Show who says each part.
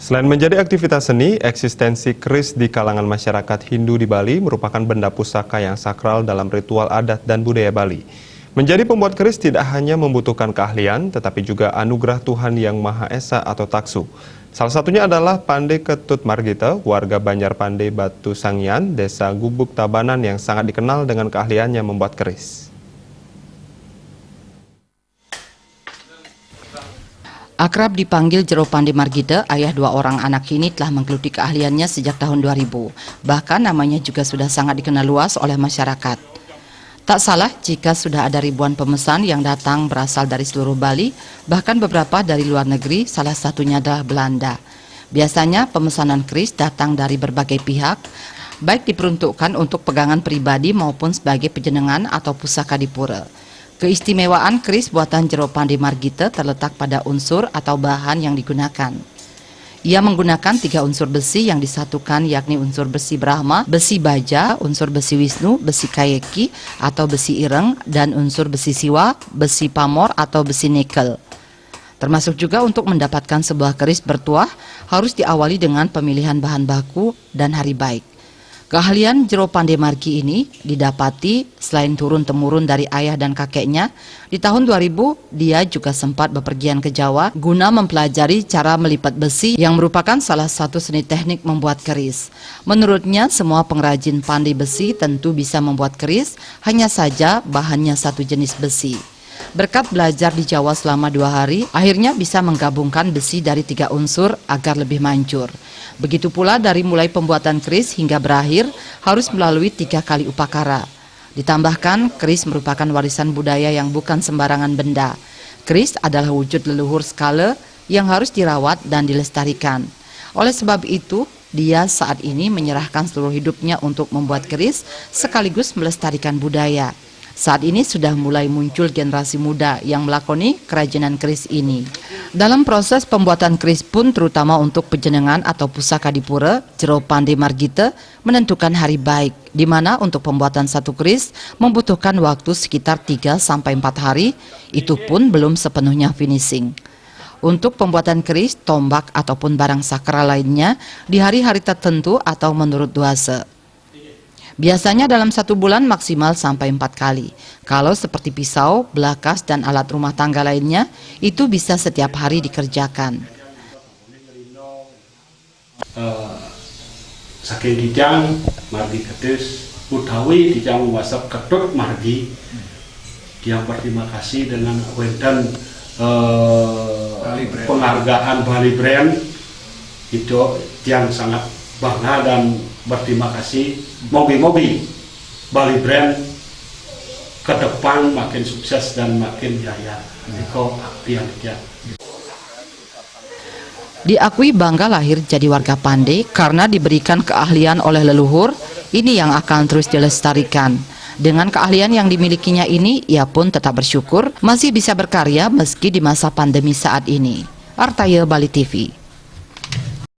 Speaker 1: Selain menjadi aktivitas seni, eksistensi keris di kalangan masyarakat Hindu di Bali merupakan benda pusaka yang sakral dalam ritual adat dan budaya Bali. Menjadi pembuat keris tidak hanya membutuhkan keahlian, tetapi juga anugerah Tuhan Yang Maha Esa atau taksu. Salah satunya adalah Pandey Ketut Margita, warga Banjar Pandey Batu Sangyan, Desa Gubuk Tabanan yang sangat dikenal dengan keahliannya membuat keris.
Speaker 2: Akrab dipanggil Jero Pandey Margita, ayah dua orang anak ini telah menggeluti keahliannya sejak tahun 2000. Bahkan namanya juga sudah sangat dikenal luas oleh masyarakat. Tak salah jika sudah ada ribuan pemesan yang datang berasal dari seluruh Bali, bahkan beberapa dari luar negeri, salah satunya adalah Belanda. Biasanya pemesanan keris datang dari berbagai pihak, baik diperuntukkan untuk pegangan pribadi maupun sebagai penjenengan atau pusaka di pura. Keistimewaan keris buatan Jero Pandey Margita terletak pada unsur atau bahan yang digunakan. Ia menggunakan 3 unsur besi yang disatukan, yakni unsur besi Brahma, besi baja, unsur besi Wisnu, besi kayeki atau besi ireng, dan unsur besi siwa, besi pamor atau besi nikel. Termasuk juga untuk mendapatkan sebuah keris bertuah harus diawali dengan pemilihan bahan baku dan hari baik. Keahlian Jero Pandey Margi ini didapati selain turun-temurun dari ayah dan kakeknya. Di tahun 2000, dia juga sempat bepergian ke Jawa guna mempelajari cara melipat besi yang merupakan salah satu seni teknik membuat keris. Menurutnya, semua pengrajin pandai besi tentu bisa membuat keris, hanya saja bahannya satu jenis besi. Berkat belajar di Jawa selama 2 hari, akhirnya bisa menggabungkan besi dari 3 unsur agar lebih manjur. Begitu pula dari mulai pembuatan keris hingga berakhir harus melalui 3 kali upakara. Ditambahkan, keris merupakan warisan budaya yang bukan sembarangan benda. Keris adalah wujud leluhur skala yang harus dirawat dan dilestarikan. Oleh sebab itu, dia saat ini menyerahkan seluruh hidupnya untuk membuat keris sekaligus melestarikan budaya. Saat ini sudah mulai muncul generasi muda yang melakoni kerajinan keris ini. Dalam proses pembuatan keris pun, terutama untuk penjenengan atau pusaka di pura, Jero Pandey Margita menentukan hari baik, di mana untuk pembuatan satu keris membutuhkan waktu sekitar 3-4 hari, itu pun belum sepenuhnya finishing. Untuk pembuatan keris, tombak ataupun barang sakral lainnya di hari-hari tertentu atau menurut duasa. Biasanya dalam 1 bulan maksimal sampai 4 kali. Kalau seperti pisau, belakas, dan alat rumah tangga lainnya, itu bisa setiap hari dikerjakan.
Speaker 3: Saking dijang margi ketis utawi dijang wasap Ketut Margi, dia berterima kasih dengan wedan penghargaan Bali Brand. Itu yang sangat bangga dan berterima kasih. Mobi-mobi Bali Brand ke depan makin sukses dan makin jaya.
Speaker 2: Diakui bangga lahir jadi warga Pandey karena diberikan keahlian oleh leluhur, ini yang akan terus dilestarikan. Dengan keahlian yang dimilikinya ini, ia pun tetap bersyukur masih bisa berkarya meski di masa pandemi saat ini. Artaya Bali TV.